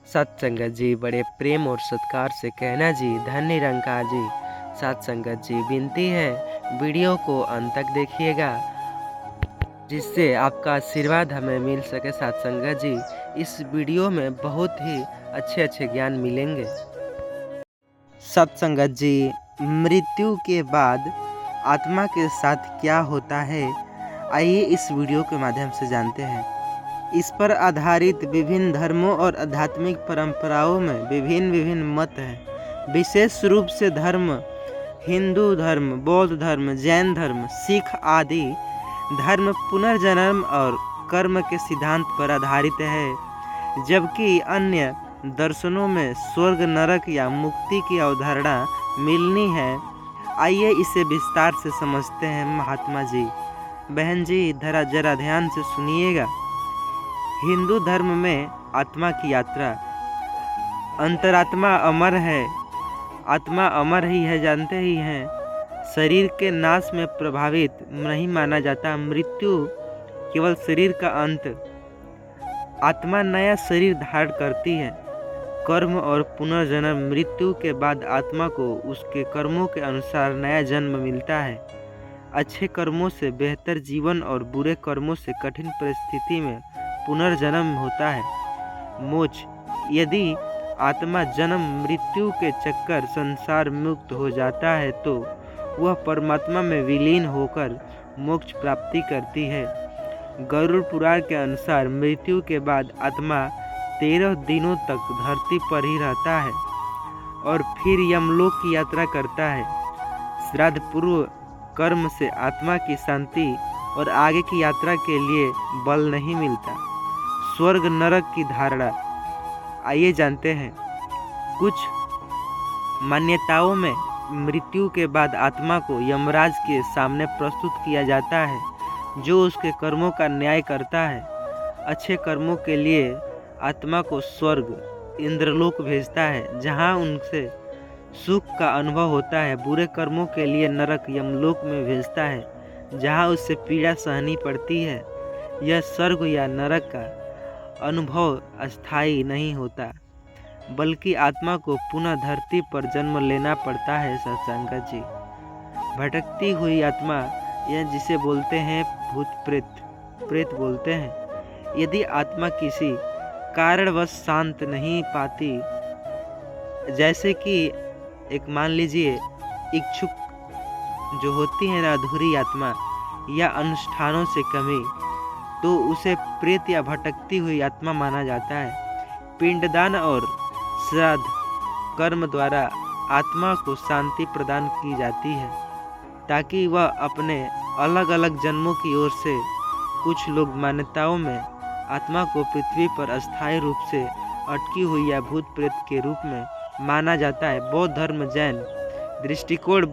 सत्संगत जी बड़े प्रेम और सत्कार से कहना जी धन निरंकार जी। सत्संगत जी विनती है वीडियो को अंत तक देखिएगा जिससे आपका आशीर्वाद हमें मिल सके। सत्संगत जी इस वीडियो में बहुत ही अच्छे ज्ञान मिलेंगे। सत्संगत जी मृत्यु के बाद आत्मा के साथ क्या होता है, आइए इस वीडियो के माध्यम से जानते हैं। इस पर आधारित विभिन्न धर्मों और आध्यात्मिक परंपराओं में विभिन्न मत हैं। विशेष रूप से धर्म हिंदू धर्म, बौद्ध धर्म, जैन धर्म, सिख आदि धर्म पुनर्जन्म और कर्म के सिद्धांत पर आधारित है, जबकि अन्य दर्शनों में स्वर्ग नरक या मुक्ति की अवधारणा मिलनी है। आइए इसे विस्तार से समझते हैं। महात्मा जी, बहन जी जरा ध्यान से सुनिएगा। हिंदू धर्म में आत्मा की यात्रा, अंतरात्मा अमर है। आत्मा अमर ही है, जानते ही हैं। शरीर के नाश में प्रभावित नहीं माना जाता। मृत्यु केवल शरीर का अंत। आत्मा नया शरीर धारण करती है। कर्म और पुनर्जन्म, मृत्यु के बाद आत्मा को उसके कर्मों के अनुसार नया जन्म मिलता है। अच्छे कर्मों से बेहतर जीवन और बुरे कर्मों से कठिन परिस्थिति में पुनर्जन्म होता है। मोक्ष, यदि आत्मा जन्म मृत्यु के चक्कर संसार मुक्त हो जाता है तो वह परमात्मा में विलीन होकर मोक्ष प्राप्ति करती है। गरुड़ पुराण के अनुसार मृत्यु के बाद आत्मा 13 दिनों तक धरती पर ही रहता है और फिर यमलोक की यात्रा करता है। श्राद्ध पूर्व कर्म से आत्मा की शांति और आगे की यात्रा के लिए बल नहीं मिलता। स्वर्ग नरक की धारणा, आइए जानते हैं। कुछ मान्यताओं में मृत्यु के बाद आत्मा को यमराज के सामने प्रस्तुत किया जाता है, जो उसके कर्मों का न्याय करता है। अच्छे कर्मों के लिए आत्मा को स्वर्ग इंद्रलोक भेजता है, जहां उनसे सुख का अनुभव होता है। बुरे कर्मों के लिए नरक यमलोक में भेजता है, जहां उससे पीड़ा सहनी पड़ती है। यह स्वर्ग या नरक का अनुभव अस्थायी नहीं होता, बल्कि आत्मा को पुनः धरती पर जन्म लेना पड़ता है। सत्संगत जी, भटकती हुई आत्मा, यह जिसे बोलते हैं भूत प्रेत बोलते हैं। यदि आत्मा किसी कारणवश शांत नहीं पाती, जैसे कि एक मान लीजिए इच्छुक जो होती है ना, अधूरी आत्मा या अनुष्ठानों से कमी, तो उसे प्रेत या भटकती हुई आत्मा माना जाता है। पिंडदान और श्राद्ध कर्म द्वारा आत्मा को शांति प्रदान की जाती है, ताकि वह अपने अलग अलग जन्मों की ओर से। कुछ लोग मान्यताओं में आत्मा को पृथ्वी पर अस्थायी रूप से अटकी हुई या भूत प्रेत के रूप में माना जाता है। बौद्ध धर्म, जैन दृष्टिकोण,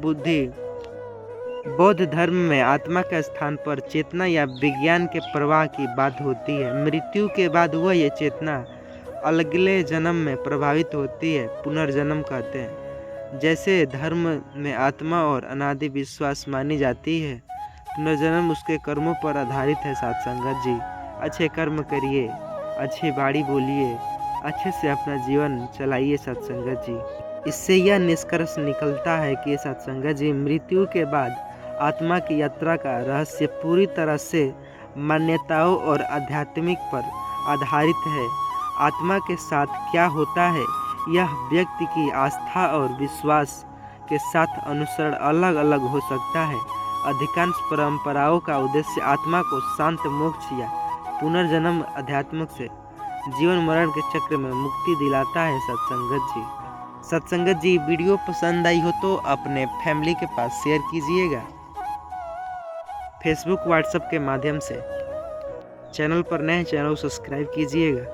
बौद्ध धर्म में आत्मा के स्थान पर चेतना या विज्ञान के प्रवाह की बात होती है। मृत्यु के बाद वह ये चेतना अगले जन्म में प्रभावित होती है, पुनर्जन्म कहते हैं। जैसे धर्म में आत्मा और अनादि विश्वास मानी जाती है, पुनर्जन्म उसके कर्मों पर आधारित है। सत्संगत जी, अच्छे कर्म करिए, अच्छी बाणी बोलिए, अच्छे से अपना जीवन चलाइए। सत्संगत जी, इससे यह निष्कर्ष निकलता है कि सत्संगत जी मृत्यु के बाद आत्मा की यात्रा का रहस्य पूरी तरह से मान्यताओं और आध्यात्मिक पर आधारित है। आत्मा के साथ क्या होता है, यह व्यक्ति की आस्था और विश्वास के साथ अनुसरण अलग अलग हो सकता है। अधिकांश परंपराओं का उद्देश्य आत्मा को शांत मोक्ष या पुनर्जन्म अध्यात्म से जीवन मरण के चक्र में मुक्ति दिलाता है। सत्संगत जी वीडियो पसंद आई हो तो अपने फैमिली के पास शेयर कीजिएगा, फेसबुक व्हाट्सएप के माध्यम से। चैनल पर नए चैनल सब्सक्राइब कीजिएगा।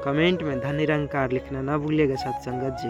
कमेंट में धन निरंकार लिखना ना भूलिएगा। सत्संगत जी।